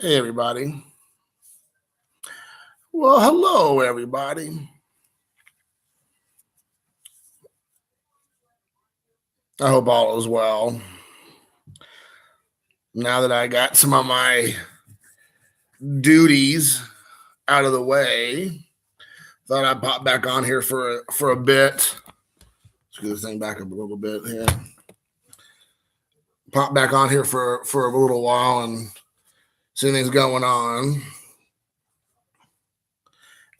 Hey, everybody. Well, hello, everybody. I hope all is well. Now that I got some of my duties out of the way, thought I'd pop back on here for a bit. Let's get this thing back up a little bit here. Pop back on here for a little while and see things going on.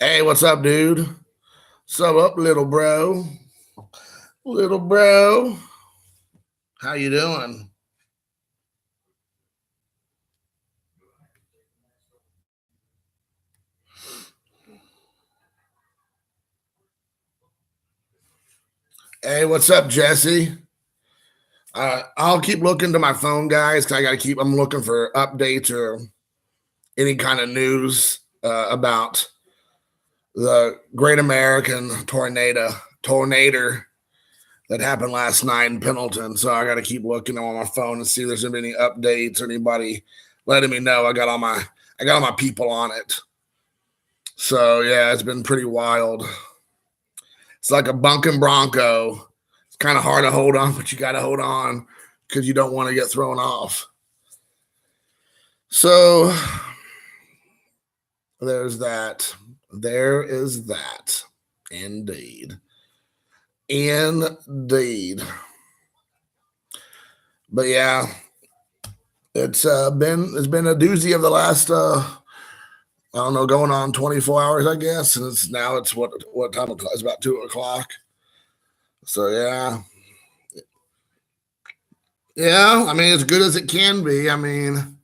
Hey, what's up, dude? What's up, little bro? Little bro, how you doing? Hey, what's up, Jesse? I'll keep looking to my phone, guys, because I'm looking for updates or any kind of news about the Great American tornado that happened last night in Pendleton. So I got to keep looking on my phone and see if there's any updates or anybody letting me know. I got all my people on it. So yeah, it's been pretty wild. It's like a bunking bronco. It's kind of hard to hold on, but you got to hold on because you don't want to get thrown off. So there's that. There is that. Indeed. Indeed. But yeah, it's been a doozy of the last I don't know, going on 24 hours, I guess. And it's what time it's about 2:00. So yeah. Yeah, I mean, as good as it can be. I mean,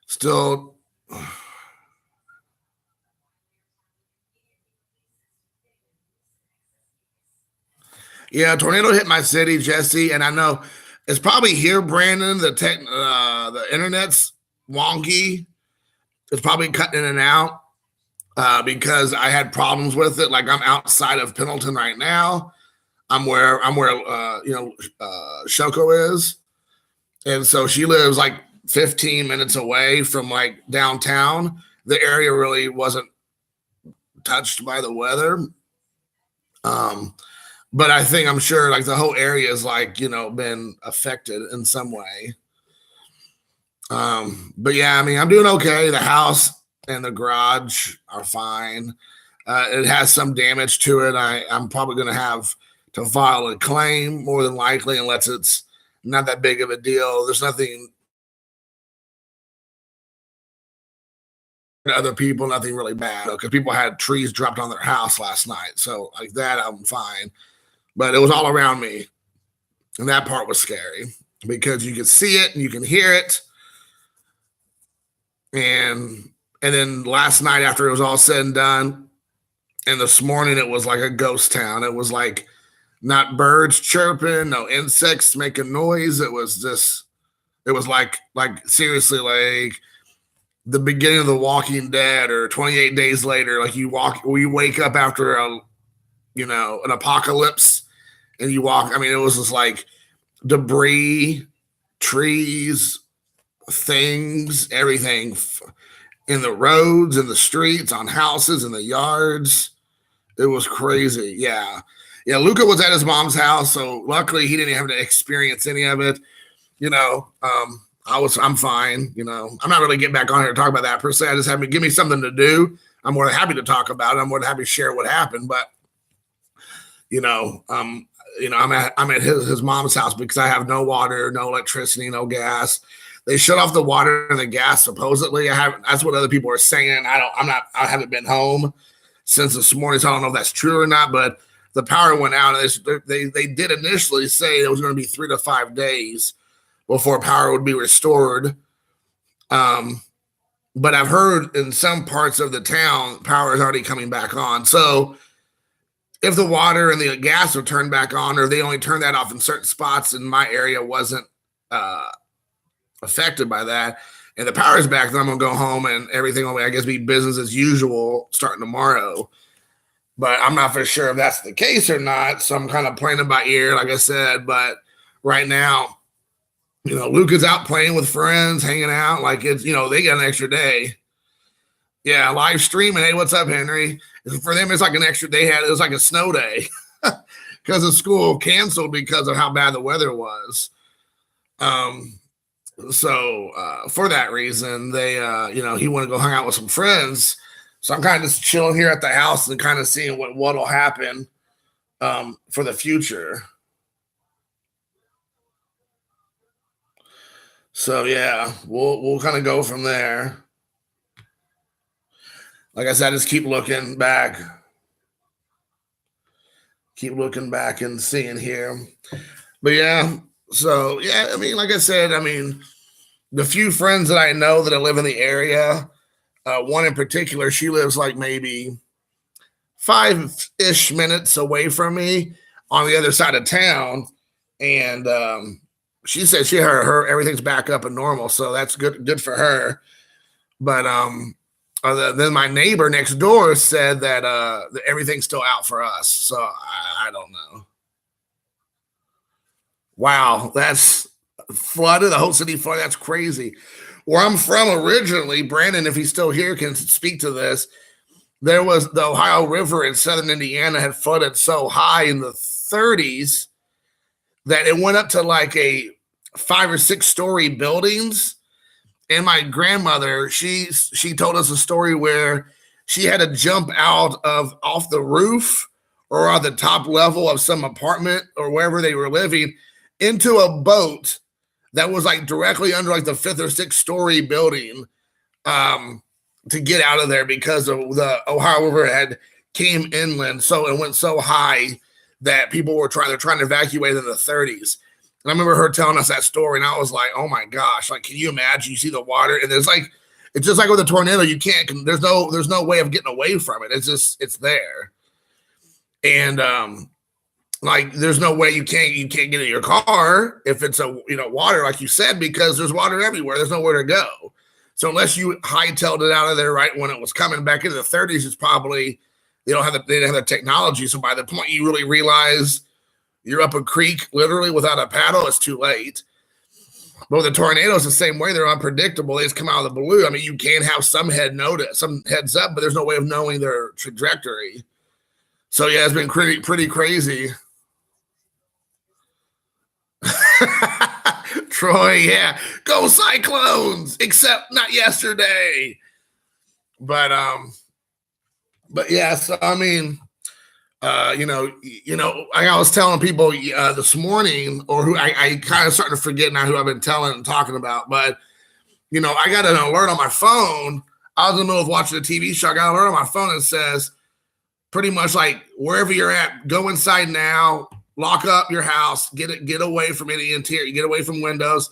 still yeah, tornado hit my city, Jesse, and I know it's probably here, Brandon. The internet's wonky. It's probably cutting in and out because I had problems with it. Like I'm outside of Pendleton right now. I'm where Shoko is, and so she lives like 15 minutes away from like downtown. The area really wasn't touched by the weather. But I'm sure like the whole area is like, been affected in some way. But yeah, I mean, I'm doing okay. The house and the garage are fine. It has some damage to it. I'm probably going to have to file a claim more than likely, unless it's not that big of a deal. There's nothing to other people, nothing really bad, because people had trees dropped on their house last night. So like that, I'm fine. But it was all around me. And that part was scary because you could see it and you can hear it. And then last night, after it was all said and done, and this morning it was like a ghost town. It was like not birds chirping, no insects making noise. It was like seriously like the beginning of The Walking Dead or 28 Days Later. Like you wake up after an apocalypse and you walk. I mean, it was just like debris, trees, things, everything in the roads, in the streets, on houses, in the yards. It was crazy. Yeah. Luca was at his mom's house, so luckily he didn't have to experience any of it. I'm fine. I'm not really getting back on here to talk about that per se. I just have to give me something to do. I'm more than happy to talk about it. I'm more than happy to share what happened. But I'm at his mom's house because I have no water, no electricity, no gas. They shut off the water and the gas supposedly. That's what other people are saying. I haven't been home since this morning, so I don't know if that's true or not. But the power went out. And they did initially say it was going to be 3 to 5 days before power would be restored. But I've heard in some parts of the town, power is already coming back on. So if the water and the gas are turned back on, or they only turn that off in certain spots, and my area wasn't affected by that, and the power is back, then I'm going to go home and everything will, I guess, be business as usual starting tomorrow. But I'm not for sure if that's the case or not. So I'm kind of playing it by ear, like I said. But right now, Luke is out playing with friends, hanging out. Like it's, they got an extra day. Yeah, live streaming. Hey, what's up, Henry? For them, it's like an extra day. It was like a snow day because the school canceled because of how bad the weather was. So for that reason, they, he wanted to go hang out with some friends. So I'm kind of just chilling here at the house and kind of seeing what'll happen for the future. So yeah, we'll kind of go from there. Like I said, just keep looking back and seeing here. But yeah, so yeah, I mean, like I said, the few friends that I know that live in the area, one in particular, she lives like maybe 5-ish minutes away from me on the other side of town. And she said her everything's back up and normal, so that's good for her. But then my neighbor next door said that everything's still out for us. So I don't know. Wow, that's flooded, the whole city flooded. That's crazy. Where I'm from originally, Brandon, if he's still here, can speak to this. There was the Ohio River in southern Indiana had flooded so high in the 30s that it went up to like a 5 or 6 story buildings. And my grandmother, she told us a story where she had to jump off the roof or on the top level of some apartment or wherever they were living into a boat that was like directly under like the 5th or 6th story building to get out of there because of the Ohio River had came inland. So it went so high that people were trying to evacuate in the 30s. And I remember her telling us that story, and I was like, oh my gosh, like, can you imagine? You see the water, and it's just like with a tornado, you can't, there's no way of getting away from it. It's there. And like there's no way you can't get in your car if it's water, like you said, because there's water everywhere. There's nowhere to go. So unless you hightailed it out of there right when it was coming back into the 30s, it's probably they didn't have the technology. So by the point you really realize you're up a creek literally without a paddle, it's too late. But with the tornadoes, the same way, they're unpredictable. They just come out of the blue. I mean, you can have some heads up, but there's no way of knowing their trajectory. So yeah, it's been pretty crazy. Troy, yeah, go Cyclones, except not yesterday. But yeah, so I mean, I was telling people this morning, or who I kind of starting to forget now who I've been telling and talking about, but I got an alert on my phone. I was in the middle of watching a TV show. I got an alert on my phone that says pretty much like wherever you're at, go inside now. Lock up your house, get away from any interior, get away from windows,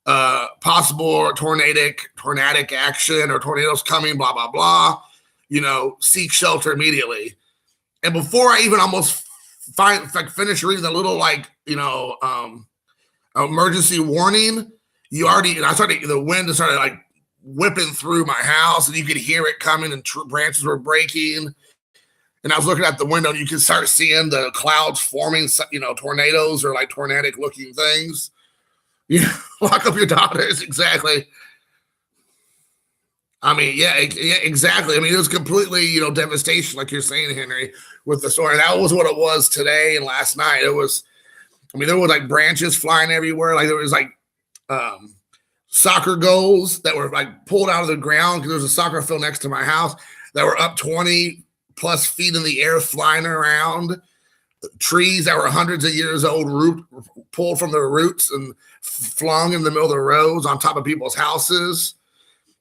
possible tornadic action or tornadoes coming, blah, blah, blah, seek shelter immediately. And before I even almost finish reading the little emergency warning, the wind started like whipping through my house and you could hear it coming and branches were breaking. And I was looking at the window and you can start seeing the clouds forming, tornadoes or like tornadic looking things. Lock up your daughters. Exactly. I mean, yeah, exactly. I mean, it was completely, devastation, like you're saying, Henry, with the story. That was what it was today and last night. There was like branches flying everywhere. Like there was like soccer goals that were like pulled out of the ground because there was a soccer field next to my house that were up 20 plus feet in the air flying around. Trees that were hundreds of years old pulled from their roots and flung in the middle of the roads on top of people's houses.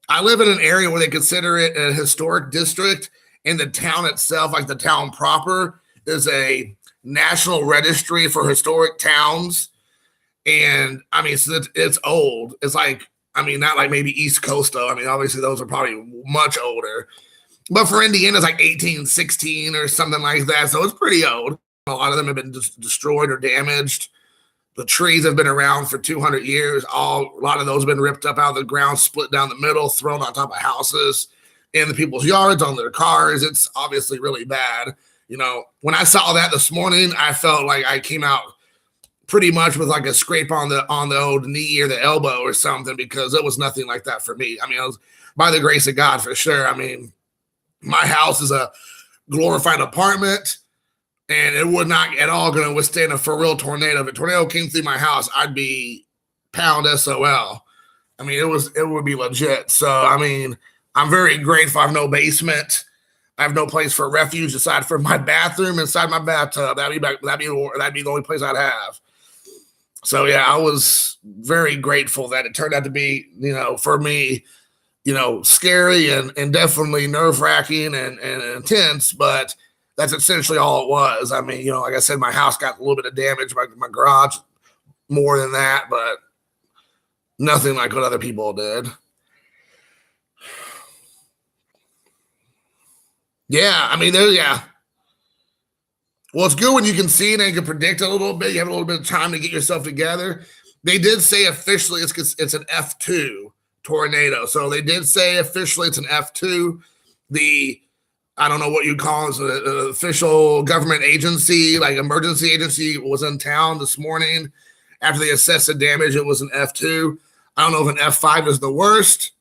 I live in an area where they consider it a historic district, and the town itself, like the town proper, is a national registry for historic towns. And I mean, it's old. It's like, not like maybe East Coast though. I mean, obviously those are probably much older. But for Indiana, it's like 1816 or something like that. So it's pretty old. A lot of them have been destroyed or damaged. The trees have been around for 200 years. A lot of those have been ripped up out of the ground, split down the middle, thrown on top of houses, in the people's yards, on their cars. It's obviously really bad. When I saw that this morning, I felt like I came out pretty much with like a scrape on the old knee or the elbow or something, because it was nothing like that for me. I mean, I was by the grace of God for sure. I mean, my house is a glorified apartment, and it would not at all going to withstand a for real tornado. If a tornado came through my house, I'd be pound SOL. I mean, it would be legit. So, I mean, I'm very grateful I have no basement. I have no place for refuge aside from my bathroom inside my bathtub. That'd be the only place I'd have. So yeah, I was very grateful that it turned out to be, for me, scary and definitely nerve-wracking and intense, but that's essentially all it was. I mean, like I said, my house got a little bit of damage, my garage more than that, but nothing like what other people did. Yeah, I mean, well, it's good when you can see it and you can predict a little bit. You have a little bit of time to get yourself together. They did say officially it's an F2 tornado. So they did say officially it's an F2. I don't know what you call it, an official government agency, like emergency agency, was in town this morning. After they assessed the damage, it was an F2. I don't know if an F5 is the worst.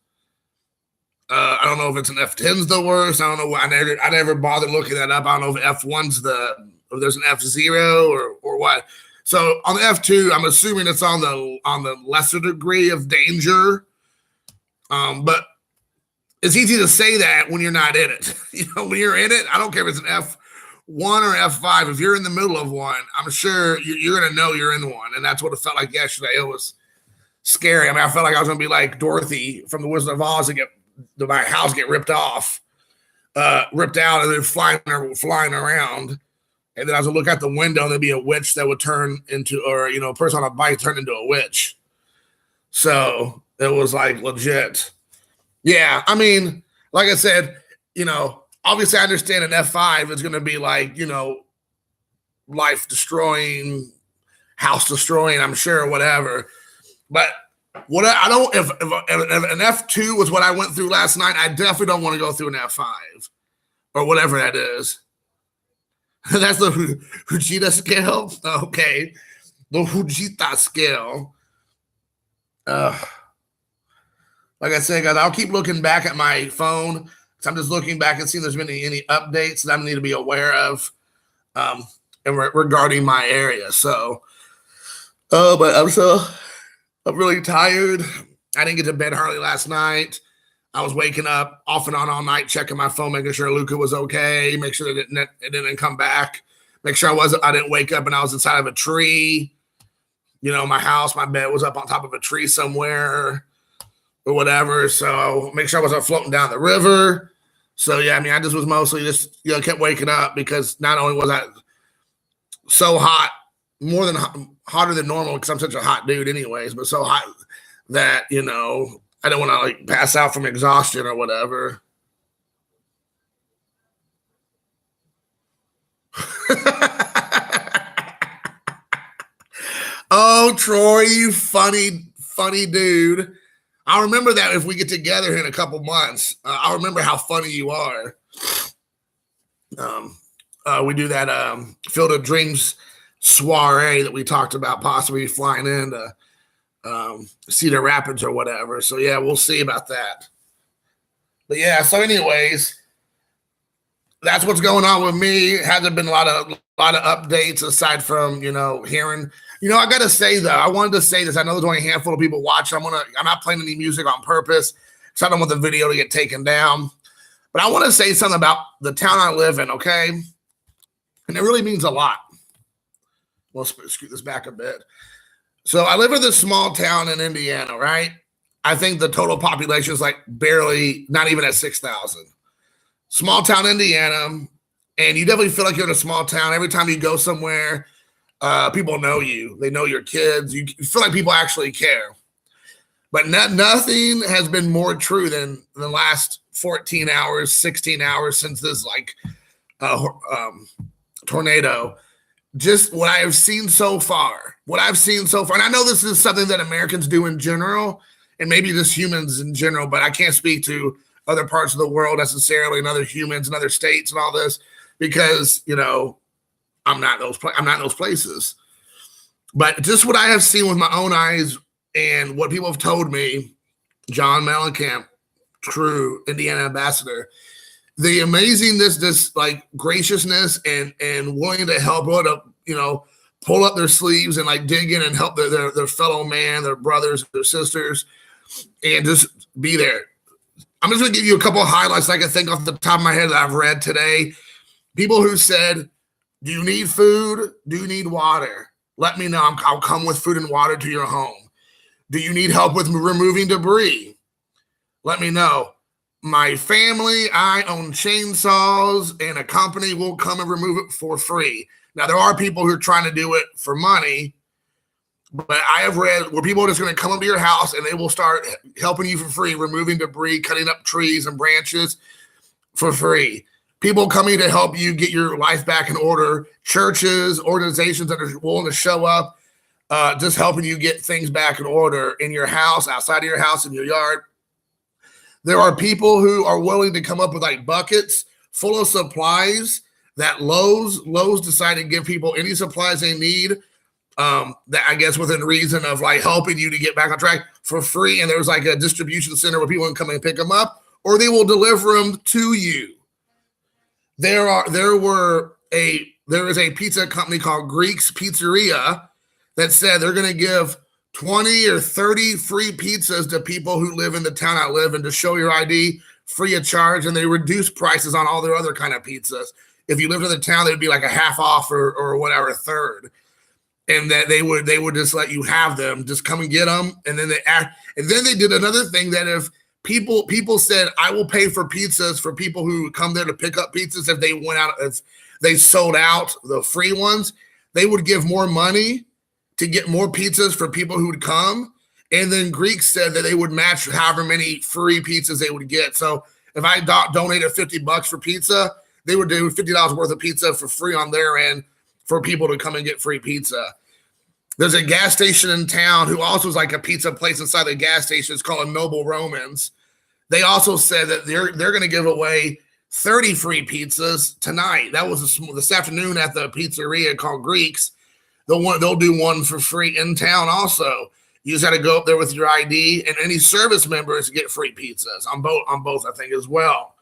I don't know if it's an F10 is the worst. I don't know. I never bothered looking that up. I don't know if F1's if there's an F0 or what. So on the F2, I'm assuming it's on the lesser degree of danger. But it's easy to say that when you're not in it. When you're in it, I don't care if it's an F1 or F5. If you're in the middle of one, I'm sure you're going to know you're in one. And that's what it felt like yesterday. It was scary. I mean, I felt like I was going to be like Dorothy from The Wizard of Oz and my house get ripped out, and then flying around. And then I was going to look out the window and there'd be a witch that would turn into, or, a person on a bike turned into a witch. So it was like legit. Yeah. I mean, like I said, obviously I understand an F5 is going to be like, life destroying, house destroying, I'm sure, whatever. But if an F2 was what I went through last night, I definitely don't want to go through an F5 or whatever that is. That's the Fujita scale. Okay. The Fujita scale. Like I said, guys, I'll keep looking back at my phone. So I'm just looking back and seeing if there's been any updates that I need to be aware of regarding my area. So, but I'm really tired. I didn't get to bed early last night. I was waking up off and on all night, checking my phone, making sure Luca was okay, make sure it didn't come back, make sure I didn't wake up and I was inside of a tree. My bed was up on top of a tree somewhere or whatever. So make sure I wasn't floating down the river. So yeah, I mean, I just was mostly just, kept waking up because not only was I so hot, more than hotter than normal because I'm such a hot dude anyways, but so hot that, I don't want to like pass out from exhaustion or whatever. Oh, Troy, you funny dude. I'll remember that if we get together here in a couple months. I'll remember how funny you are. We do that Field of Dreams soiree that we talked about possibly flying into Cedar Rapids or whatever. So yeah, we'll see about that. But yeah, so anyways, that's what's going on with me. Hasn't been a lot of updates aside from hearing. I gotta say though, I wanted to say this. I know there's only a handful of people watching. I'm not playing any music on purpose, so I don't want the video to get taken down. But I want to say something about the town I live in, okay? And it really means a lot. We'll scoot this back a bit. So I live in this small town in Indiana, right? I think the total population is like barely, not even at 6,000. Small town Indiana, and you definitely feel like you're in a small town. Every time you go somewhere, people know you. They know your kids. You feel like people actually care. But nothing has been more true than the last 14 hours, 16 hours since this tornado. Just what I have seen so far. And I know this is something that Americans do in general, and maybe just humans in general, but I can't speak to other parts of the world necessarily, and other humans and other states and all this, because, I'm not in those places. But just what I have seen with my own eyes and what people have told me, John Mellencamp, true Indiana ambassador, the amazing this like graciousness and willing to help, pull up their sleeves and like dig in and help their fellow man, their brothers, their sisters, and just be there. I'm just going to give you a couple of highlights I can think off the top of my head that I've read today. People who said, do you need food? Do you need water? Let me know. I'll come with food and water to your home. Do you need help with removing debris? Let me know. My family, I own chainsaws, and a company will come and remove it for free. Now, there are people who are trying to do it for money, but I have read where people are just going to come up to your house and they will start helping you for free, removing debris, cutting up trees and branches for free. People coming to help you get your life back in order. Churches, organizations that are willing to show up, just helping you get things back in order in your house, outside of your house, in your yard. There are people who are willing to come up with like buckets full of supplies that Lowe's decided to give people any supplies they need, that I guess within reason of like helping you to get back on track for free. And there's like a distribution center where people can come and pick them up, or they will deliver them to you. There is a pizza company called Greek's Pizzeria that said they're going to give 20 or 30 free pizzas to people who live in the town I live in to show your ID free of charge, and they reduce prices on all their other kind of pizzas. If you lived in the town, they'd be like a half off or whatever, a third, and that they would just let you have them, just come and get them. And then they did another thing that if people said, I will pay for pizzas for people who come there to pick up pizzas if they went out, if they sold out the free ones, they would give more money to get more pizzas for people who would come. And then Greeks said that they would match however many free pizzas they would get. So if I donated $50 for pizza, they would do $50 worth of pizza for free on their end for people to come and get free pizza. There's a gas station in town who also is like a pizza place inside the gas station. It's called Noble Romans. They also said that they're going to give away 30 free pizzas tonight. That was this afternoon at the pizzeria called Greeks. They'll do one for free in town also. You just got to go up there with your ID, and any service members get free pizzas on both, I think, as well.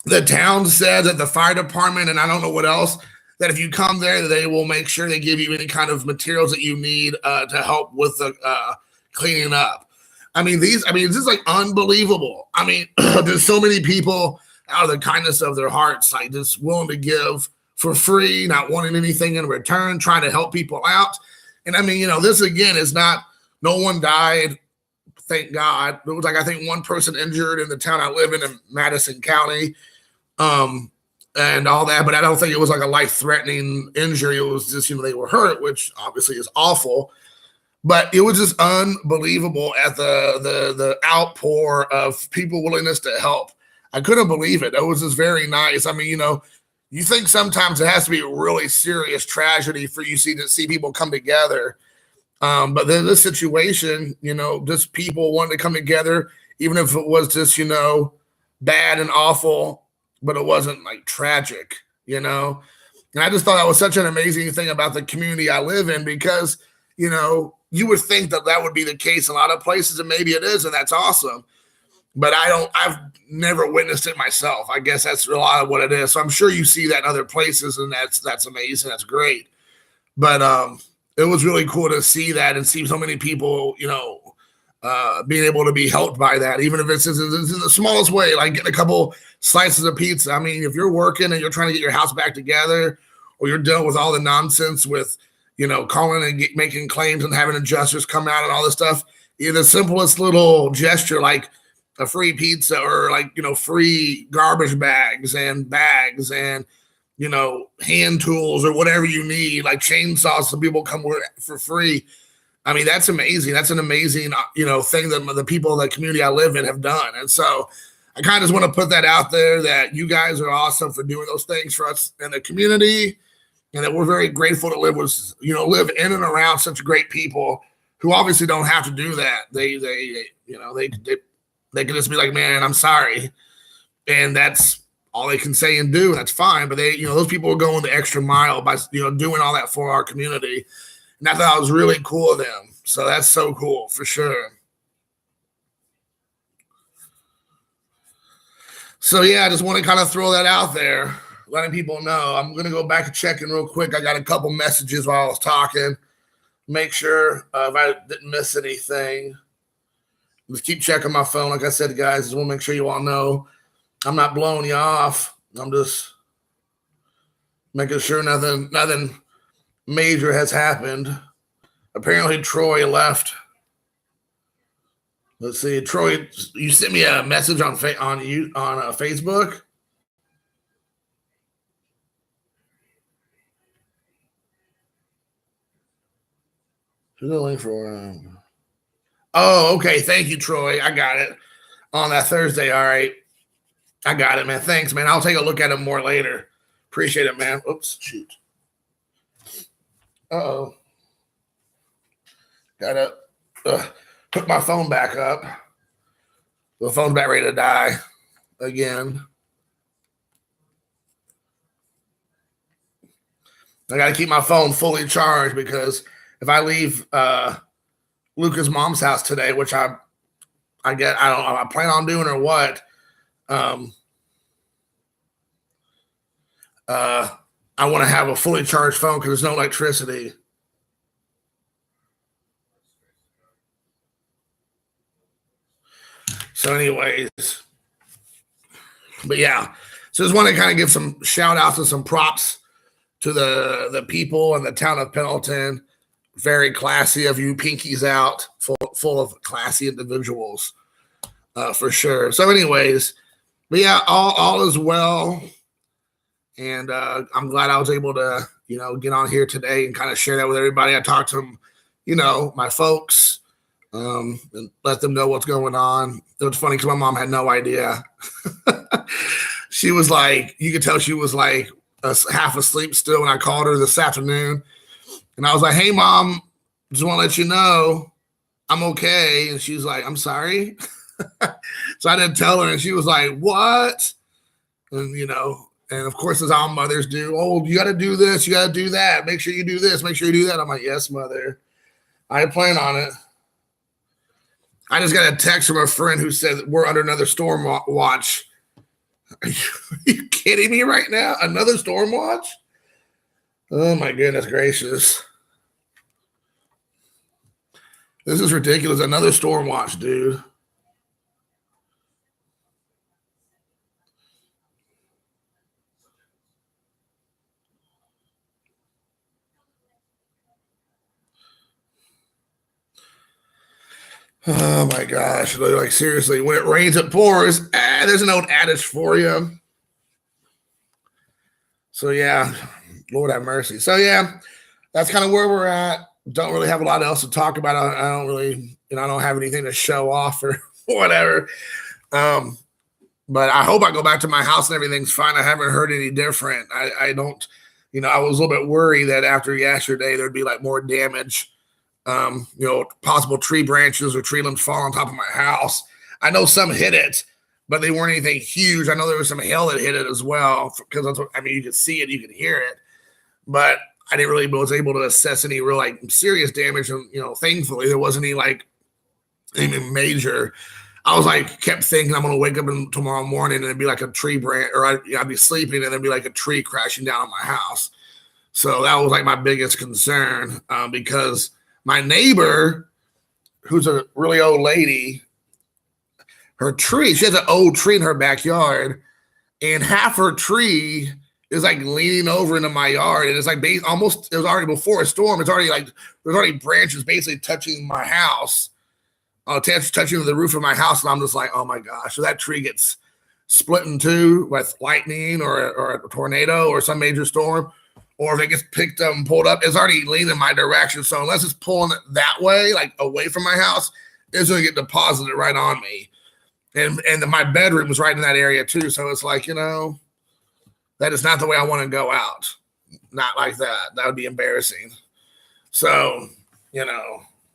The town said that the fire department, and I don't know what else, that if you come there, they will make sure they give you any kind of materials that you need to help with the cleaning up. This is like unbelievable. There's so many people out of the kindness of their hearts, like just willing to give for free, not wanting anything in return, trying to help people out. And this again is not, no one died, thank God. It was like, I think one person injured in the town I live in Madison County, and all that, but I don't think it was like a life-threatening injury. It was just, they were hurt, which obviously is awful. But it was just unbelievable at the outpour of people willingness to help. I couldn't believe it. It was just very nice. You think sometimes it has to be a really serious tragedy for you to see people come together. But then this situation, just people wanting to come together, even if it was just, bad and awful, but it wasn't like tragic, And I just thought that was such an amazing thing about the community I live in, because, you would think that would be the case in a lot of places, and maybe it is, and that's awesome. But I've never witnessed it myself. I guess that's a lot of what it is. So I'm sure you see that in other places, and that's amazing. That's great. But it was really cool to see that and see so many people, being able to be helped by that, even if it's in the smallest way, like getting a couple slices of pizza. If you're working and you're trying to get your house back together, or you're dealing with all the nonsense with, calling and making claims and having adjusters come out and all this stuff, the simplest little gesture, like a free pizza, or like, free garbage bags and hand tools or whatever you need, like chainsaws, some people come with for free. That's amazing. That's an amazing, thing that the people in the community I live in have done. And so I kind of just want to put that out there, that you guys are awesome for doing those things for us in the community, and that we're very grateful to live in and around such great people who obviously don't have to do that. They can just be like, man, I'm sorry. And that's all they can say and do. And that's fine. But those people are going the extra mile by, doing all that for our community. And I thought it was really cool of them. So that's so cool for sure. So yeah, I just want to kind of throw that out there, letting people know. I'm going to go back and check in real quick. I got a couple messages while I was talking. Make sure if I didn't miss anything. Just keep checking my phone. Like I said, guys, just want to make sure you all know I'm not blowing you off. I'm just making sure nothing major has happened. Apparently, Troy left. Let's see, Troy. You sent me a message on Facebook. Here's the link for. Oh, okay. Thank you, Troy. I got it on that Thursday. All right, I got it, man. Thanks, man. I'll take a look at it more later. Appreciate it, man. Oops, shoot. Uh-oh. Gotta put my phone back up. The phone's about ready to die again. I gotta keep my phone fully charged because if I leave Luca's mom's house today, which I plan on doing or what, I want to have a fully charged phone because there's no electricity. So anyways, but yeah, so just want to kind of give some shout outs and some props to the people in the town of Pendleton. Very classy of you, pinkies out, full of classy individuals, for sure. So anyways, but yeah, all is well. And I'm glad I was able to, get on here today and kind of share that with everybody. I talked to them, my folks, and let them know what's going on. It was funny because my mom had no idea. She was like, you could tell she was like half asleep still when I called her this afternoon. And I was like, hey, Mom, just want to let you know I'm okay. And she's like, I'm sorry. So I didn't tell her. And she was like, what? And, and of course, as all mothers do, oh, you got to do this. You got to do that. Make sure you do this. Make sure you do that. I'm like, yes, mother. I plan on it. I just got a text from a friend who said we're under another storm watch. Are you kidding me right now? Another storm watch? Oh, my goodness gracious. This is ridiculous. Another storm watch, dude. Oh my gosh. Like seriously, when it rains, it pours. There's an old adage for you. So yeah, Lord have mercy. So yeah, that's kind of where we're at. Don't really have a lot else to talk about. I don't really, I don't have anything to show off or whatever. But I hope I go back to my house and everything's fine. I haven't heard any different. I don't, I was a little bit worried that after yesterday there'd be like more damage. Possible tree branches or tree limbs fall on top of my house. I know some hit it, but they weren't anything huge. I know there was some hail that hit it as well because that's what, you could see it, you could hear it, but I didn't really was able to assess any real like serious damage. And thankfully there wasn't any like anything major. I was like kept thinking I'm gonna wake up tomorrow morning and it'd be like a tree branch, or I'd be sleeping and there'd be like a tree crashing down on my house. So that was like my biggest concern because my neighbor, who's a really old lady, her tree, she has an old tree in her backyard, and half her tree is like leaning over into my yard. And it's like it was already before a storm. It's already like, there's already branches basically touching my house, touching the roof of my house. And I'm just like, oh my gosh. So that tree gets split in two with lightning or a tornado or some major storm. Or if it gets picked up and pulled up, it's already leaning my direction. So unless it's pulling it that way, like away from my house, it's going to get deposited right on me. And my bedroom is right in that area too. So it's like, that is not the way I want to go out. Not like that. That would be embarrassing. So,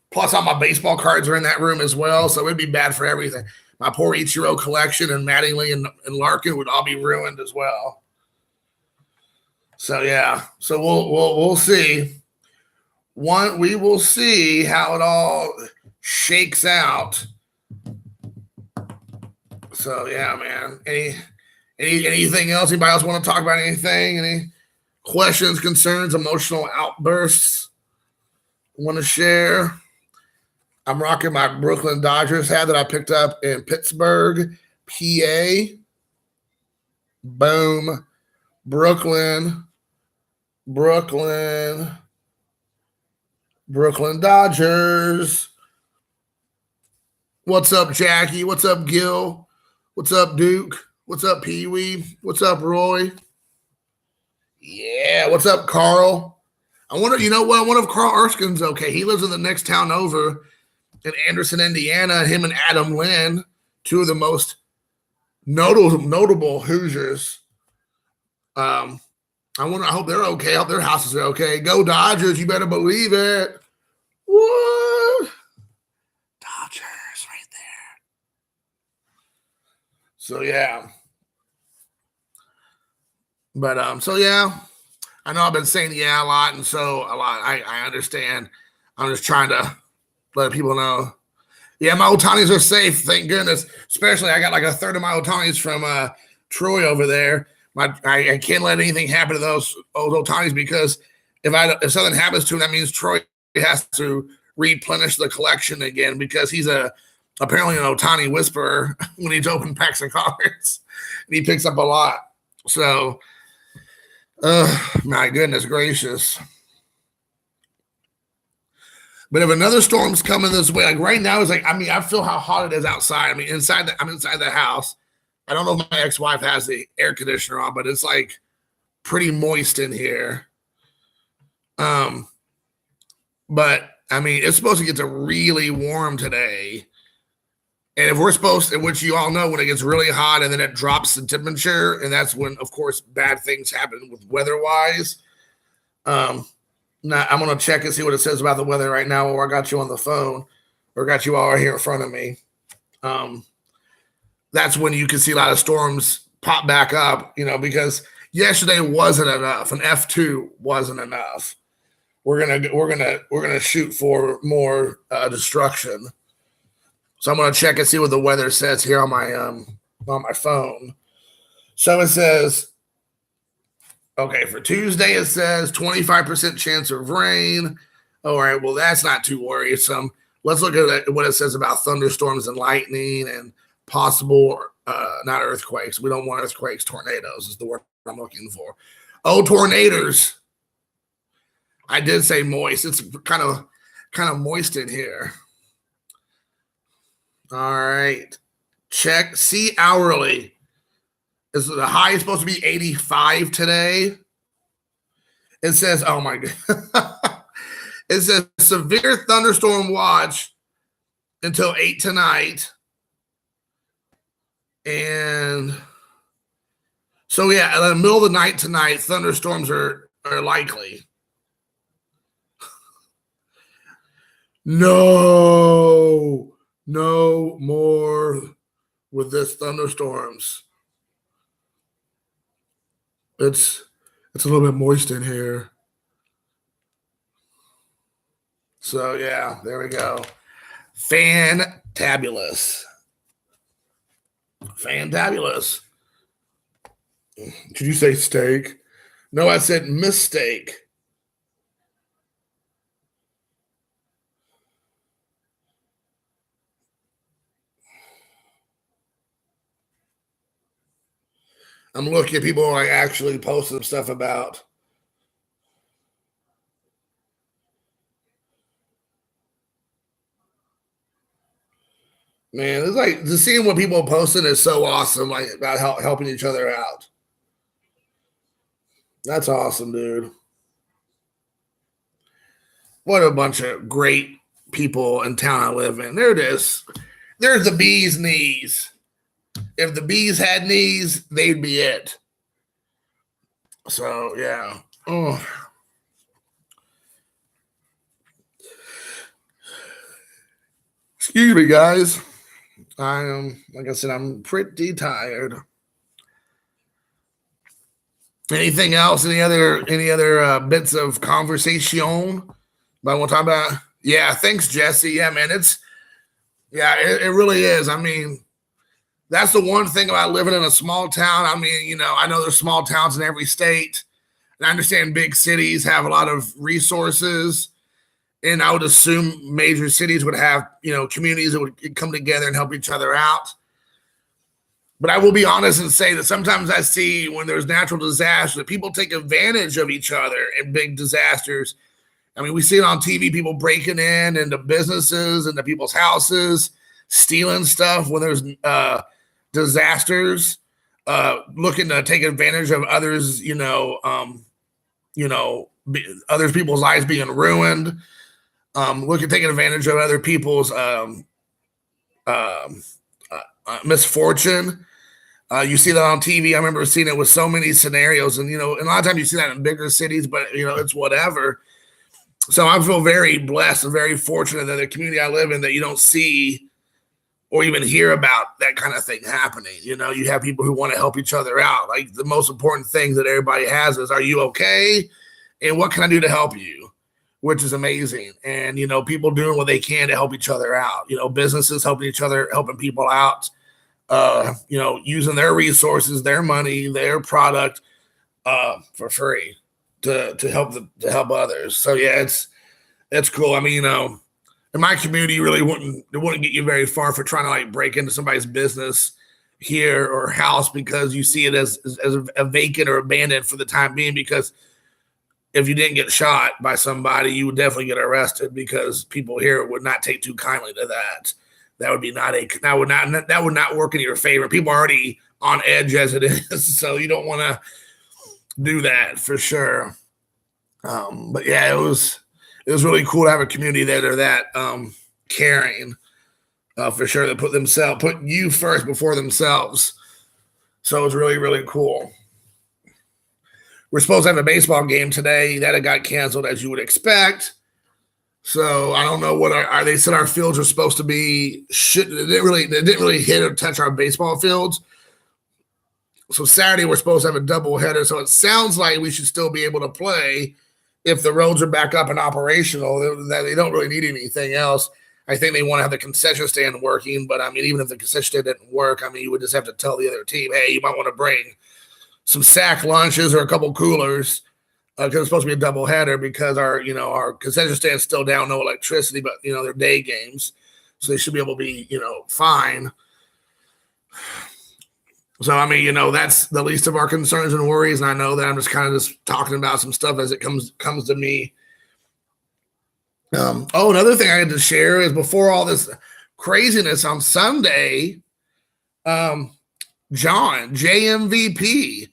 plus all my baseball cards are in that room as well. So it'd be bad for everything. My poor Ichiro collection and Mattingly and Larkin would all be ruined as well. So yeah, so we'll see. we will see how it all shakes out. So yeah, man. Anything else? Anybody else want to talk about anything? Any questions, concerns, emotional outbursts want to share? I'm rocking my Brooklyn Dodgers hat that I picked up in Pittsburgh, PA. Boom. Brooklyn Dodgers. What's up, Jackie? What's up, Gil? What's up, Duke? What's up, Pee Wee? What's up, Roy? Yeah, what's up, Carl? I wonder, you know what? I wonder if Carl Erskine's okay. He lives in the next town over in Anderson, Indiana. Him and Adam Lynn, two of the most notable Hoosiers. I hope they're okay. I hope their houses are okay. Go Dodgers, you better believe it. What? Dodgers right there. So yeah. But so yeah. I know I've been saying yeah a lot, and so a lot. I understand. I'm just trying to let people know. Yeah, my Otanis are safe, thank goodness. Especially I got like a third of my Otanis from Troy over there. I can't let anything happen to those Otanis because if something happens to him, that means Troy has to replenish the collection again because he's apparently an Otani whisperer when he's open packs of cards. And he picks up a lot. So my goodness gracious. But if another storm's coming this way, like right now, it's like, I mean, I feel how hot it is outside. I mean, I'm inside the house. I don't know if my ex-wife has the air conditioner on, but it's like pretty moist in here. But I mean, it's supposed to get to really warm today. And if we're supposed to, which you all know, when it gets really hot and then it drops in temperature, and that's when, of course, bad things happen with weather-wise. Now I'm going to check and see what it says about the weather right now while I got you on the phone or got you all right here in front of me. That's when you can see a lot of storms pop back up, you know, because yesterday wasn't enough. An F2 wasn't enough. We're gonna shoot for more destruction. So I'm gonna check and see what the weather says here on my phone. So it says, okay, for Tuesday it says 25% chance of rain. All right, well that's not too worrisome. Let's look at what it says about thunderstorms and lightning and possible, not earthquakes. We don't want earthquakes. Tornadoes is the word I'm looking for. Oh, tornadoes. I did say moist. It's kind of moist in here. All right. Check. See hourly. Is the high supposed to be 85 today? It says, oh my God. It says severe thunderstorm watch until 8 tonight. And so, yeah, in the middle of the night tonight, thunderstorms are likely. No more with this thunderstorms. It's a little bit moist in here. So, yeah, there we go. Fantabulous. Fantabulous. Did you say steak? No, I said mistake. I'm looking at people like actually posting stuff about. Man, it's like just seeing what people are posting is so awesome, like about helping each other out. That's awesome, dude. What a bunch of great people in town I live in. There it is. There's the bee's knees. If the bees had knees, they'd be it. So, yeah. Oh. Excuse me, guys. I am, like I said, I'm pretty tired. Anything else? Any other bits of conversation But we'll talk about, yeah, thanks, Jesse. Yeah, man, it really is. I mean, that's the one thing about living in a small town. I mean, I know there's small towns in every state, and I understand big cities have a lot of resources, and I would assume major cities would have, communities that would come together and help each other out. But I will be honest and say that sometimes I see when there's natural disasters, that people take advantage of each other in big disasters. I mean, we see it on TV, people breaking in into businesses, into people's houses, stealing stuff when there's disasters, looking to take advantage of others, other people's lives being ruined, looking taking advantage of other people's misfortune. You see that on TV. I remember seeing it with so many scenarios, and and a lot of times you see that in bigger cities, but it's whatever. So I feel very blessed and very fortunate that the community I live in, that you don't see or even hear about that kind of thing happening. You have people who want to help each other out. Like, the most important thing that everybody has is, are you okay? And what can I do to help you? Which is amazing. And, people doing what they can to help each other out. Businesses helping each other, helping people out, using their resources, their money, their product for free to help others. So yeah, it's cool. I mean, in my community, really wouldn't get you very far for trying to like break into somebody's business here or house, because you see it as a vacant or abandoned for the time being. Because if you didn't get shot by somebody, you would definitely get arrested, because people here would not take too kindly to that. That would not work in your favor. People are already on edge as it is, so you don't want to do that for sure. But yeah, it was really cool to have a community that are that caring, for sure, that put you first before themselves. So it was really, really cool. We're supposed to have a baseball game today. That got canceled, as you would expect. So I don't know what they said our fields are supposed to be. They didn't really hit or touch our baseball fields. So Saturday we're supposed to have a doubleheader. So it sounds like we should still be able to play if the roads are back up and operational. They don't really need anything else. I think they want to have the concession stand working, but I mean, even if the concession stand didn't work, I mean, you would just have to tell the other team, hey, you might want to bring some sack lunches or a couple coolers, because it's supposed to be a doubleheader, because our concession stand's still down, no electricity, but they're day games, so they should be able to be fine. So I mean, that's the least of our concerns and worries, and I know that I'm just kind of talking about some stuff as it comes to me. Another thing I had to share is, before all this craziness on Sunday, John JMVP.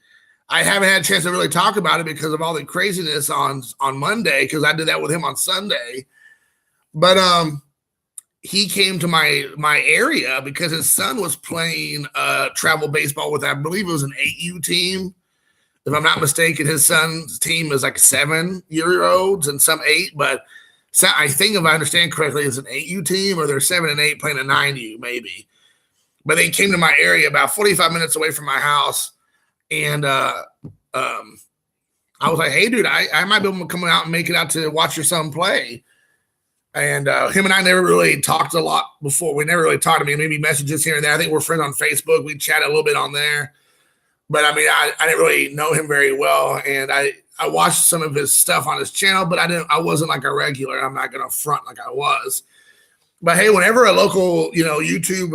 I haven't had a chance to really talk about it because of all the craziness on Monday, because I did that with him on Sunday. But he came to my area because his son was playing travel baseball with, I believe it was an 8U team. If I'm not mistaken, his son's team is like 7-year-olds and some 8, but I think, if I understand correctly, it's an 8U team, or they're 7 and 8 playing a 9U maybe. But they came to my area about 45 minutes away from my house. And I was like, hey, dude, I might be able to come out and make it out to watch your son play. And him and I never really talked a lot before. We never really talked. I mean, maybe messages here and there. I think we're friends on Facebook. We chat a little bit on there. But I mean, I didn't really know him very well. And I watched some of his stuff on his channel, but I wasn't like a regular. I'm not going to front like I was. But hey, whenever a local, YouTube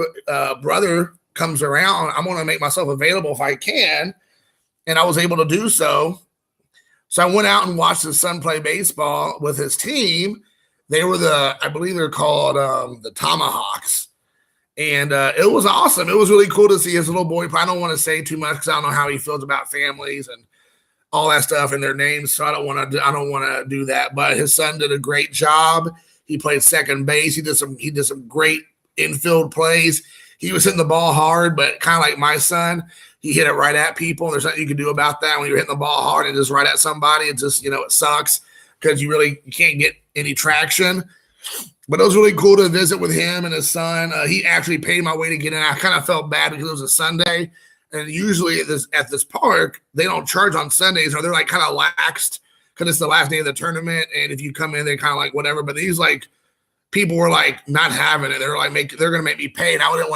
brother comes around, I'm going to make myself available if I can. And I was able to do so. So I went out and watched his son play baseball with his team. They were I believe they're called the Tomahawks. And it was awesome. It was really cool to see his little boy play. I don't want to say too much because I don't know how he feels about families and all that stuff and their names. So I don't want to do that. But his son did a great job. He played second base. He did some great infield plays. He was hitting the ball hard, but kind of like my son, he hit it right at people. There's nothing you can do about that when you're hitting the ball hard and just right at somebody. It just, it sucks because you can't get any traction. But it was really cool to visit with him and his son. He actually paid my way to get in. I kind of felt bad because it was a Sunday. And usually at this park, they don't charge on Sundays, or they're like kind of laxed because it's the last day of the tournament, and if you come in, they kind of like whatever. But these like people were like not having it. They're like they're gonna make me pay. And I didn't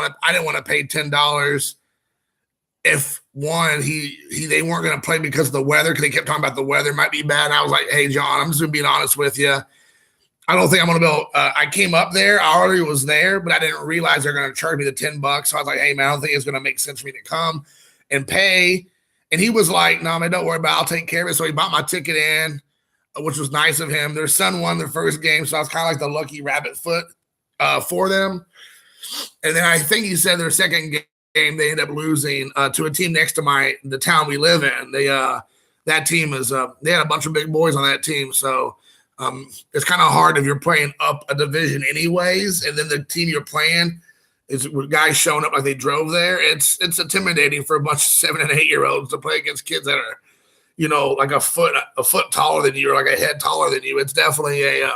want to pay $10 if one they weren't gonna play because of the weather, because they kept talking about the weather might be bad. And I was like, hey John, I'm just gonna be honest with you. I don't think I'm gonna be able. I came up there, I already was there, but I didn't realize they're gonna charge me the $10. So I was like, hey man, I don't think it's gonna make sense for me to come and pay. And he was like, no, man, don't worry about it. I'll take care of it. So he bought my ticket in, which was nice of him. Their son won their first game, so I was kind of like the lucky rabbit foot for them. And then I think he said their second game they ended up losing to a team next to the town we live in. That team is they had a bunch of big boys on that team, so it's kind of hard if you're playing up a division anyways, and then the team you're playing is with guys showing up like they drove there. It's intimidating for a bunch of 7 and 8 year olds to play against kids that are, you know, like a foot taller than you or like a head taller than you. It's definitely a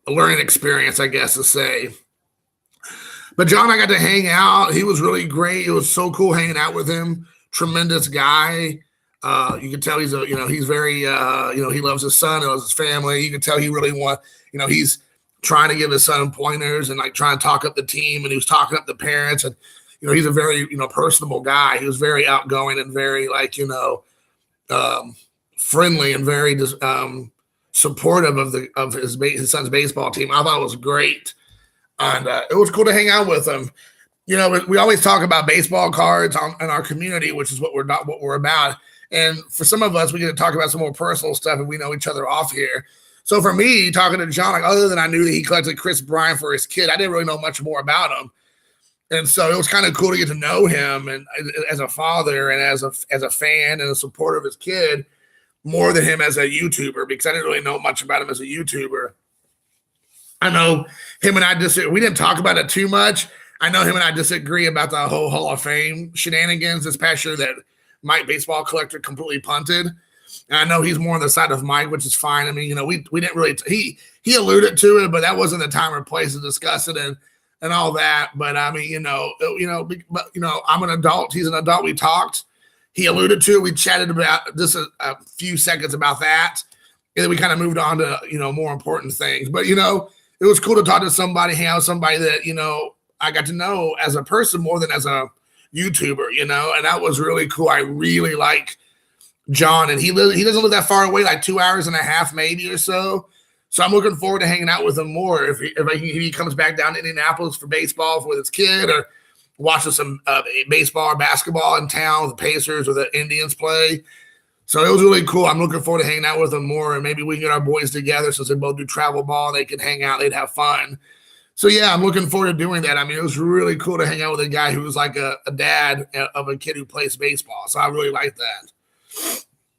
learning experience, I guess to say. But John, I got to hang out. He was really great. It was so cool hanging out with him. Tremendous guy. You can tell he's very, he loves his son, he loves his family. You can tell he really he's trying to give his son pointers and like trying to talk up the team, and he was talking up the parents, and he's a very personable guy. He was very outgoing and very friendly and very supportive of his son's baseball team. I thought it was great, and it was cool to hang out with him. We always talk about baseball cards in our community, which is what we're about. And for some of us, we get to talk about some more personal stuff, and we know each other off here. So for me, talking to John, like other than I knew that he collected Kris Bryant for his kid, I didn't really know much more about him. And so it was kind of cool to get to know him, and as a father and as a fan and a supporter of his kid, more than him as a YouTuber, because I didn't really know much about him as a YouTuber. I know him and I we didn't talk about it too much. I know him and I disagree about the whole Hall of Fame shenanigans this past year that Mike Baseball Collector completely punted. And I know he's more on the side of Mike, which is fine. I mean, we didn't really he alluded to it, but that wasn't the time or place to discuss it and all that. But I mean, I'm an adult. He's an adult. We talked. He alluded to it. We chatted about just a few seconds about that, and then we kind of moved on to more important things. But it was cool to talk to somebody, hang out with somebody that I got to know as a person more than as a YouTuber. And that was really cool. I really like John, and he doesn't live that far away, like 2 hours and a half maybe or so. So I'm looking forward to hanging out with him more if he comes back down to Indianapolis for baseball with his kid, or watching some baseball or basketball in town, the Pacers or the Indians play. So it was really cool. I'm looking forward to hanging out with them more, and maybe we can get our boys together since they both do travel ball. They can hang out. They'd have fun. So, yeah, I'm looking forward to doing that. I mean, it was really cool to hang out with a guy who was like a dad of a kid who plays baseball. So I really like that.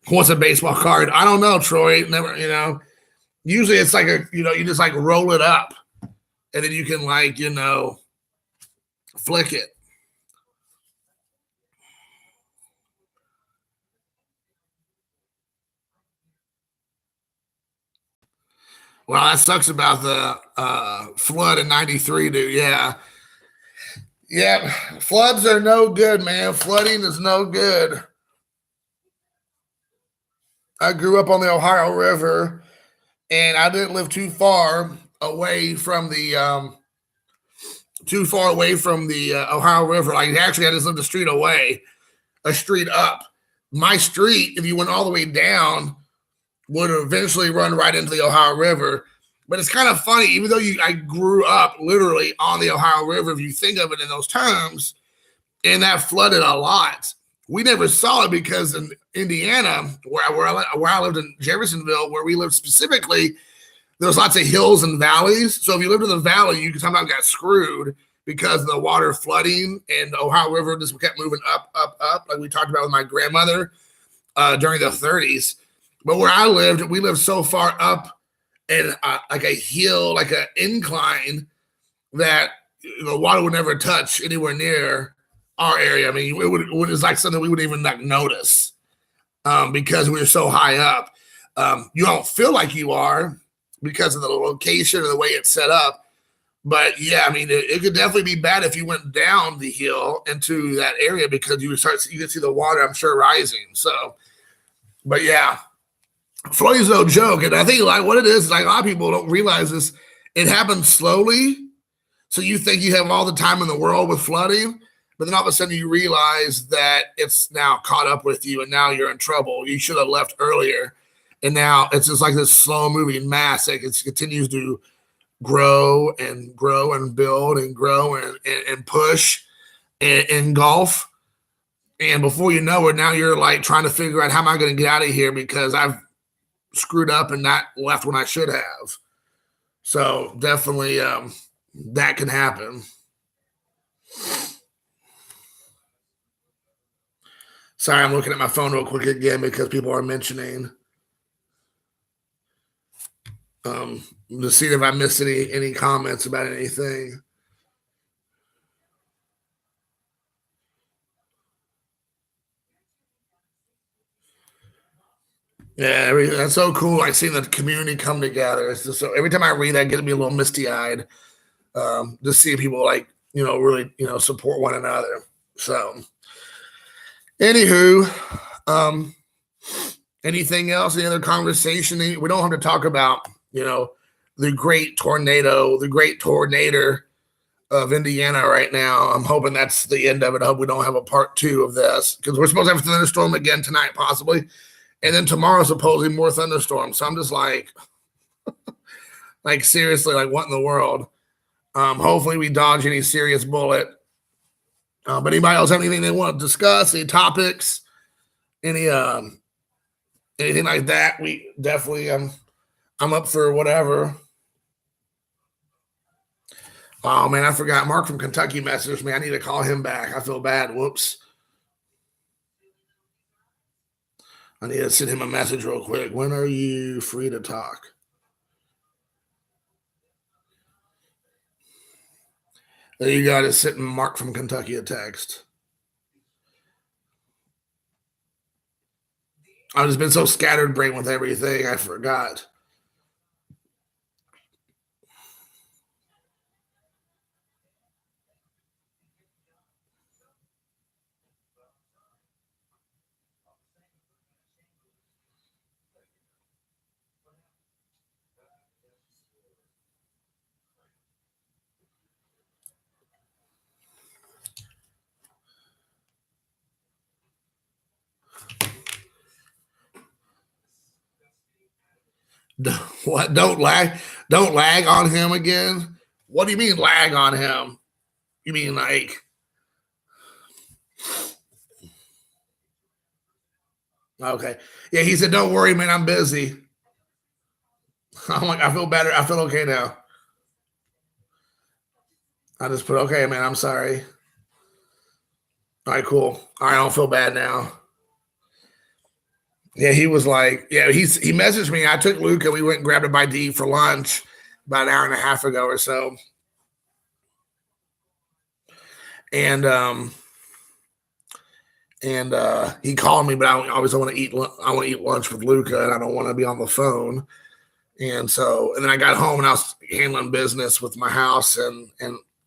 What's a baseball card? I don't know, Troy. Never, usually it's like you just like roll it up, and then you can flick it. Well, that sucks about the flood in '93, dude. Yeah. Yeah. Floods are no good, man. Flooding is no good. I grew up on the Ohio River, and I didn't live too far away from the Ohio River. Like, actually, I just lived a street away, a street up. My street, if you went all the way down, would eventually run right into the Ohio River. But it's kind of funny, even though I grew up literally on the Ohio River, if you think of it in those terms, and that flooded a lot. We never saw it because in Indiana, where I lived in Jeffersonville, where we lived specifically, there was lots of hills and valleys. So if you lived in the valley, you sometimes got screwed because of the water flooding, and the Ohio River just kept moving up, like we talked about with my grandmother during the 30s. But where I lived, we lived so far up in like a hill, like an incline, that the water would never touch anywhere near our area. I mean, it was like something we wouldn't even notice because we were so high up. You don't feel like you are because of the location or the way it's set up. But yeah, I mean, it could definitely be bad if you went down the hill into that area, because you could see the water, I'm sure, rising. So But yeah, flooding's no joke. And I think like what it is like a lot of people don't realize this. It happens slowly. So you think you have all the time in the world with flooding, but then all of a sudden you realize that it's now caught up with you and now you're in trouble. You should have left earlier. And now it's just like this slow moving mass that it continues to grow and grow and build and grow and push and engulf. And before you know it, now you're like trying to figure out how am I going to get out of here because I've screwed up and not left when I should have. So definitely that can happen. Sorry, I'm looking at my phone real quick again because people are mentioning to see if I missed any comments about anything. Yeah, that's so cool. I see the community come together. It's just so every time I read that, I get me a little misty eyed. To see people like really support one another. So, anywho, anything else? Any other conversation? We don't have to talk about the great tornado of Indiana right now. I'm hoping that's the end of it. I hope we don't have a part 2 of this because we're supposed to have a thunderstorm again tonight, possibly. And then tomorrow, supposedly more thunderstorms. So I'm just like seriously, like what in the world? Hopefully we dodge any serious bullet. But anybody else have anything they want to discuss? Any topics? Anything like that? We definitely I'm up for whatever. Oh man, I forgot. Mark from Kentucky messaged me. I need to call him back. I feel bad. Whoops. I need to send him a message real quick. When are you free to talk? There you go. Just sitting Mark from Kentucky a text. I've just been so scattered brain with everything. I forgot. What? Don't lag on him again. What do you mean lag on him? You mean like? Okay. Yeah, he said, "Don't worry, man. I'm busy." I'm like, I feel better. I feel okay now. I just put, okay, man. I'm sorry. All right, cool. All right, I don't feel bad now. Yeah, he was like, yeah, he messaged me. I took Luca. We went and grabbed a bite to eat for lunch about an hour and a half ago or so. And he called me, but I always want to eat. I want to eat lunch with Luca, and I don't want to be on the phone. And then I got home and I was handling business with my house and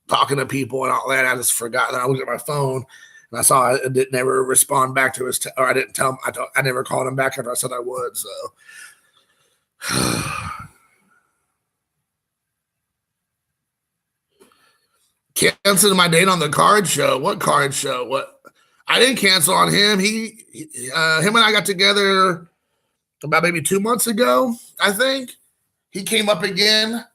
talking to people and all that. I just forgot that I looked at my phone and I saw I didn't ever respond back to his, or I didn't tell him. I never called him back after I said I would. So. Canceled my date on the card show. What card show? What? I didn't cancel on him. Him and I got together about maybe 2 months ago, I think. He came up again.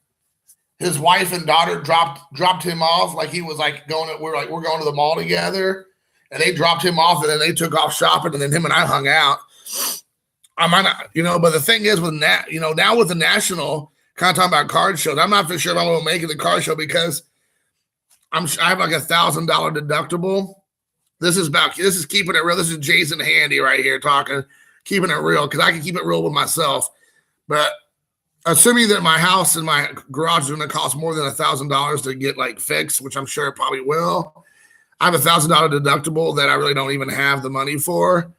His wife and daughter dropped him off. Like he was like we're going to the mall together, and they dropped him off, and then they took off shopping, and then him and I hung out. I might not, but the thing is with that, now with the national kind of talking about card shows, I'm not for sure if I'm going to make it the card show because I have like $1,000 deductible. This is keeping it real. This is Jason Handy right here talking, keeping it real because I can keep it real with myself. But assuming that my house and my garage is going to cost more than $1,000 to get like fixed, which I'm sure it probably will, I have $1,000 deductible that I really don't even have the money for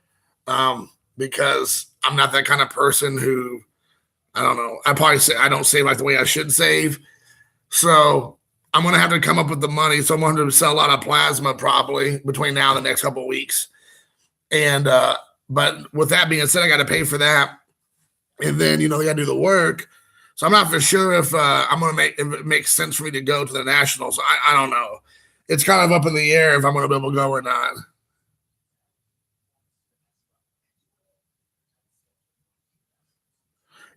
because I'm not that kind of person who, I don't know. I don't save like the way I should save. So I'm going to have to come up with the money. So I'm going to sell a lot of plasma probably between now and the next couple of weeks. And But with that being said, I got to pay for that. And then, you got to do the work. So I'm not for sure if I'm going to if it makes sense for me to go to the Nationals. I don't know. It's kind of up in the air if I'm going to be able to go or not.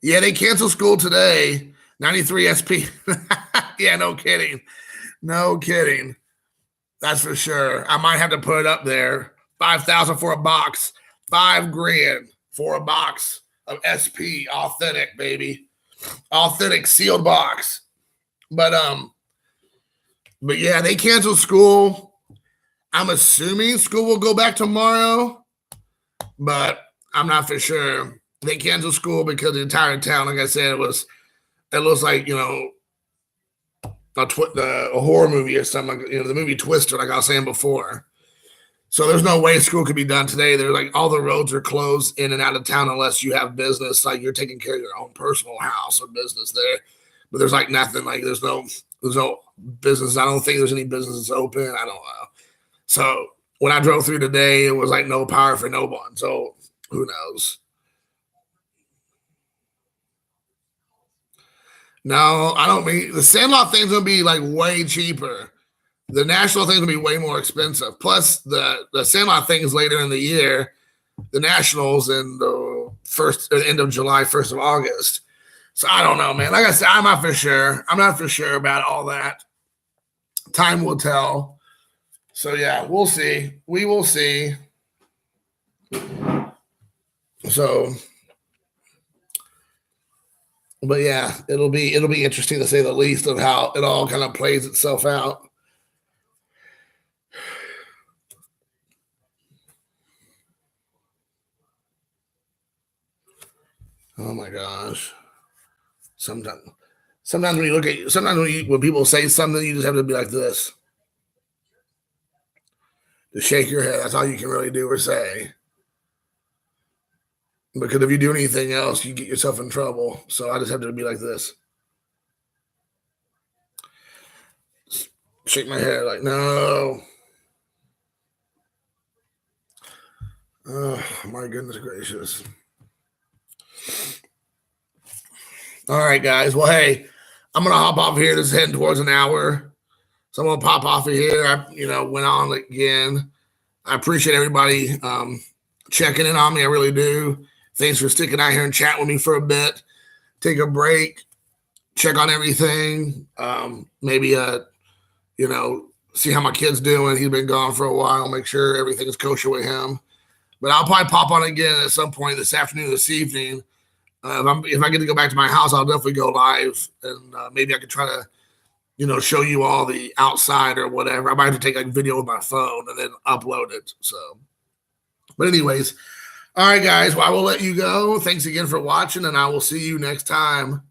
Yeah, they canceled school today. 93 SP. Yeah, no kidding. No kidding. That's for sure. I might have to put it up there. 5,000 for a box. $5,000 for a box of SP authentic, baby. Authentic sealed box. But yeah, they canceled school. I'm assuming school will go back tomorrow, but I'm not for sure. They canceled school because the entire town, like I said, it looks like, a horror movie or something, like, the movie Twister, like I was saying before. So there's no way school could be done today. They're like all the roads are closed in and out of town unless you have business, like you're taking care of your own personal house or business there. But there's like nothing, like there's no business. I don't think there's any businesses open. I don't know. So when I drove through today, it was like no power for no one. So who knows? No, I don't mean the Sandlot thing's gonna be like way cheaper. The National thing's gonna be way more expensive. Plus the Sandlot thing is later in the year. The Nationals in the end of July, 1st of August. So I don't know, man. Like I said, I'm not for sure. I'm not for sure about all that. Time will tell. So yeah, we'll see. We will see. So, but yeah, it'll be interesting to say the least of how it all kind of plays itself out. Oh my gosh. Sometimes when you look at when people say something, you just have to be like this. To shake your head. That's all you can really do or say. Because if you do anything else, you get yourself in trouble. So I just have to be like this. Shake my head like, no. Oh, my goodness gracious. All right, guys. Well, hey, I'm going to hop off here. This is heading towards an hour. So I'm going to pop off of here. I, went on again. I appreciate everybody checking in on me. I really do. Thanks for sticking out here and chat with me for a bit. Take a break. Check on everything. Maybe, see how my kid's doing. He's been gone for a while. Make sure everything's kosher with him. But I'll probably pop on again at some point this afternoon, this evening. If I get to go back to my house, I'll definitely go live. And maybe I could try to, show you all the outside or whatever. I might have to take a video with my phone and then upload it. So, but anyways, all right, guys. Well, I will let you go. Thanks again for watching, and I will see you next time.